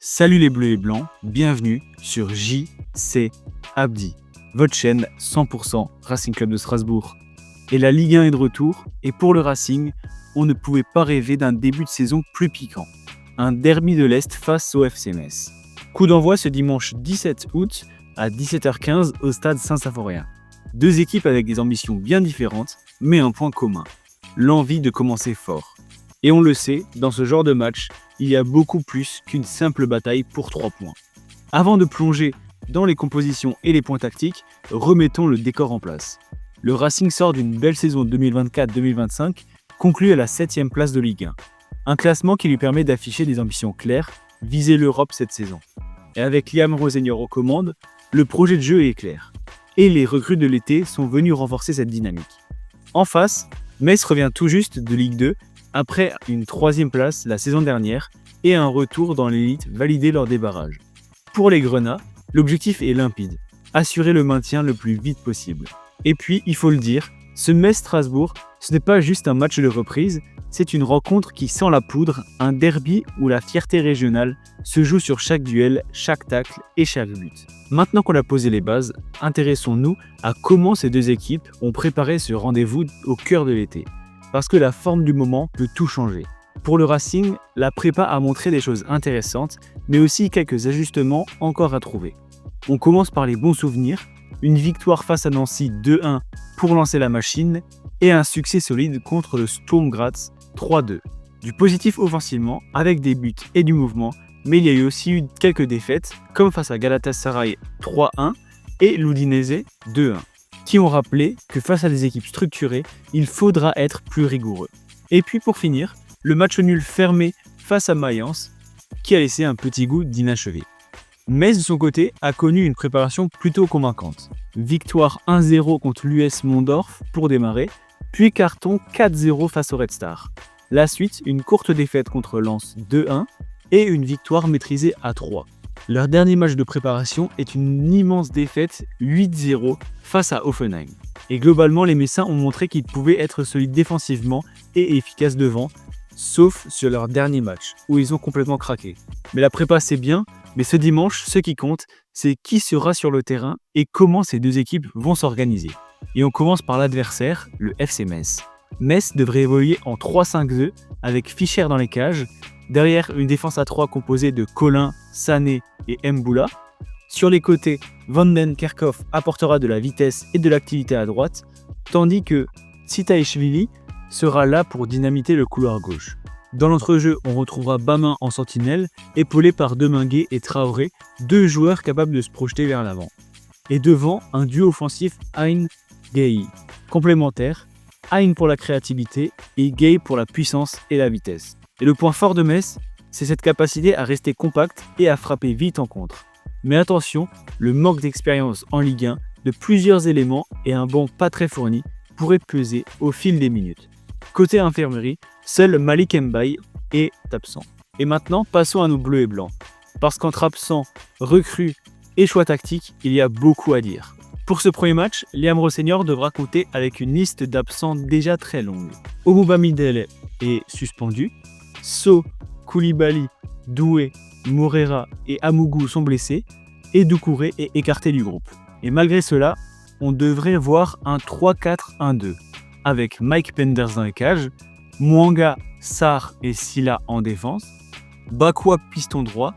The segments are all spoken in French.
Salut les bleus et blancs, bienvenue sur JC Abdi, votre chaîne 100% Racing Club de Strasbourg. Et la Ligue 1 est de retour, et pour le Racing, on ne pouvait pas rêver d'un début de saison plus piquant. Un derby de l'Est face au FC Metz. Coup d'envoi ce dimanche 17 août à 17h15 au stade Saint-Symphorien. Deux équipes avec des ambitions bien différentes, mais un point commun, l'envie de commencer fort. Et on le sait, dans ce genre de match, il y a beaucoup plus qu'une simple bataille pour 3 points. Avant de plonger dans les compositions et les points tactiques, remettons le décor en place. Le Racing sort d'une belle saison 2024-2025, conclue à la 7ème place de Ligue 1. Un classement qui lui permet d'afficher des ambitions claires, viser l'Europe cette saison. Et avec Liam Rosenior aux commandes, le projet de jeu est clair. Et les recrues de l'été sont venues renforcer cette dynamique. En face, Metz revient tout juste de Ligue 2, après une 3ème place la saison dernière et un retour dans l'élite validé lors des barrages. Pour les Grenats, l'objectif est limpide, assurer le maintien le plus vite possible. Et puis, il faut le dire, ce Metz-Strasbourg, ce n'est pas juste un match de reprise, c'est une rencontre qui sent la poudre, un derby où la fierté régionale se joue sur chaque duel, chaque tacle et chaque but. Maintenant qu'on a posé les bases, intéressons-nous à comment ces deux équipes ont préparé ce rendez-vous au cœur de l'été. Parce que la forme du moment peut tout changer. Pour le Racing, la prépa a montré des choses intéressantes, mais aussi quelques ajustements encore à trouver. On commence par les bons souvenirs, une victoire face à Nancy 2-1 pour lancer la machine, et un succès solide contre le Sturm Graz 3-2. Du positif offensivement, avec des buts et du mouvement, mais il y a eu aussi eu quelques défaites, comme face à Galatasaray 3-1 et l'Udinese 2-1. Qui ont rappelé que face à des équipes structurées, il faudra être plus rigoureux. Et puis pour finir, le match nul fermé face à Mayence, qui a laissé un petit goût d'inachevé. Metz de son côté a connu une préparation plutôt convaincante. Victoire 1-0 contre l'US Mondorf pour démarrer, puis carton 4-0 face au Red Star. La suite, une courte défaite contre Lens 2-1 et une victoire maîtrisée à 3. Leur dernier match de préparation est une immense défaite 8-0 face à Hoffenheim. Et globalement, les Messins ont montré qu'ils pouvaient être solides défensivement et efficaces devant, sauf sur leur dernier match, où ils ont complètement craqué. Mais la prépa c'est bien, mais ce dimanche, ce qui compte, c'est qui sera sur le terrain et comment ces deux équipes vont s'organiser. Et on commence par l'adversaire, le FC Metz. Metz devrait évoluer en 3-5-2 avec Fischer dans les cages, derrière une défense à 3 composée de Collin, Sané et Mboula. Sur les côtés, Vanden Kerkhoff apportera de la vitesse et de l'activité à droite, tandis que Tsitaishvili sera là pour dynamiter le couloir gauche. Dans l'entrejeu, on retrouvera Bamin en sentinelle, épaulé par Deminguet et Traoré, deux joueurs capables de se projeter vers l'avant. Et devant, un duo offensif Hein-Gueye, complémentaire, Hein pour la créativité et Gueye pour la puissance et la vitesse. Et le point fort de Metz, c'est cette capacité à rester compact et à frapper vite en contre. Mais attention, le manque d'expérience en Ligue 1 de plusieurs éléments et un banc pas très fourni pourrait peser au fil des minutes. Côté infirmerie, seul Malik Mbaye est absent. Et maintenant, passons à nos bleus et blancs. Parce qu'entre absents, recrues et choix tactiques, il y a beaucoup à dire. Pour ce premier match, Liam Rosenior devra compter avec une liste d'absents déjà très longue. Omubamidele est suspendu, So, Koulibaly, Doué, Morera et Amougou sont blessés, et Doucouré est écarté du groupe. Et malgré cela, on devrait voir un 3-4-1-2, avec Mike Penders dans les cages, Mwanga, Sarr et Silla en défense, Bakwa piston droit,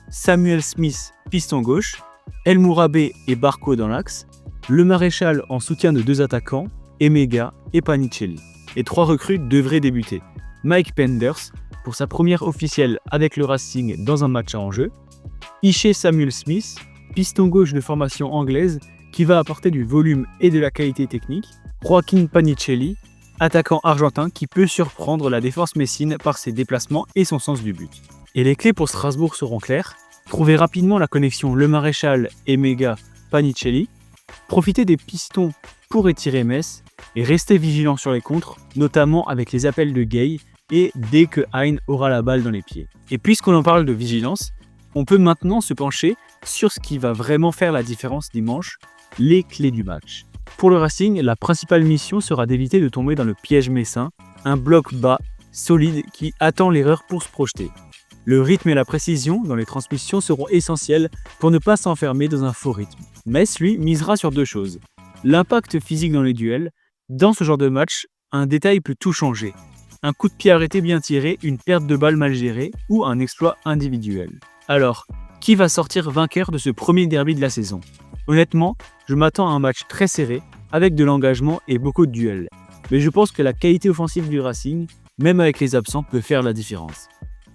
Samuel Smith piston gauche, El Mourabé et Barco dans l'axe, le Maréchal en soutien de deux attaquants, Emega et Panicelli. Et 3 recrues devraient débuter. Mike Penders, pour sa première officielle avec le Racing dans un match à enjeu, Ishe Samuel Smith, piston gauche de formation anglaise qui va apporter du volume et de la qualité technique, Joaquin Panicelli, attaquant argentin qui peut surprendre la défense messine par ses déplacements et son sens du but. Et les clés pour Strasbourg seront claires, trouver rapidement la connexion Le Maréchal, Emega, Panicelli, profiter des pistons pour étirer Metz et rester vigilant sur les contres, notamment avec les appels de Gueye et dès que Hein aura la balle dans les pieds. Et puisqu'on en parle de vigilance, on peut maintenant se pencher sur ce qui va vraiment faire la différence dimanche, les clés du match. Pour le Racing, la principale mission sera d'éviter de tomber dans le piège messin, un bloc bas, solide, qui attend l'erreur pour se projeter. Le rythme et la précision dans les transmissions seront essentiels pour ne pas s'enfermer dans un faux rythme. Metz, lui, misera sur deux choses. L'impact physique dans les duels. Dans ce genre de match, un détail peut tout changer. Un coup de pied arrêté bien tiré, une perte de balle mal gérée ou un exploit individuel. Alors, qui va sortir vainqueur de ce premier derby de la saison? Honnêtement, je m'attends à un match très serré, avec de l'engagement et beaucoup de duels. Mais je pense que la qualité offensive du Racing, même avec les absents, peut faire la différence.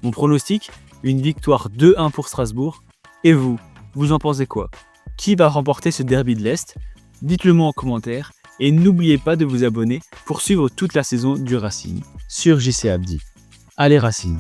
Mon pronostic, une victoire 2-1 pour Strasbourg. Et vous, vous en pensez quoi? Qui va remporter ce derby de l'Est? Dites-le moi en commentaire et n'oubliez pas de vous abonner pour suivre toute la saison du Racing sur JC Abdi. Allez Racing!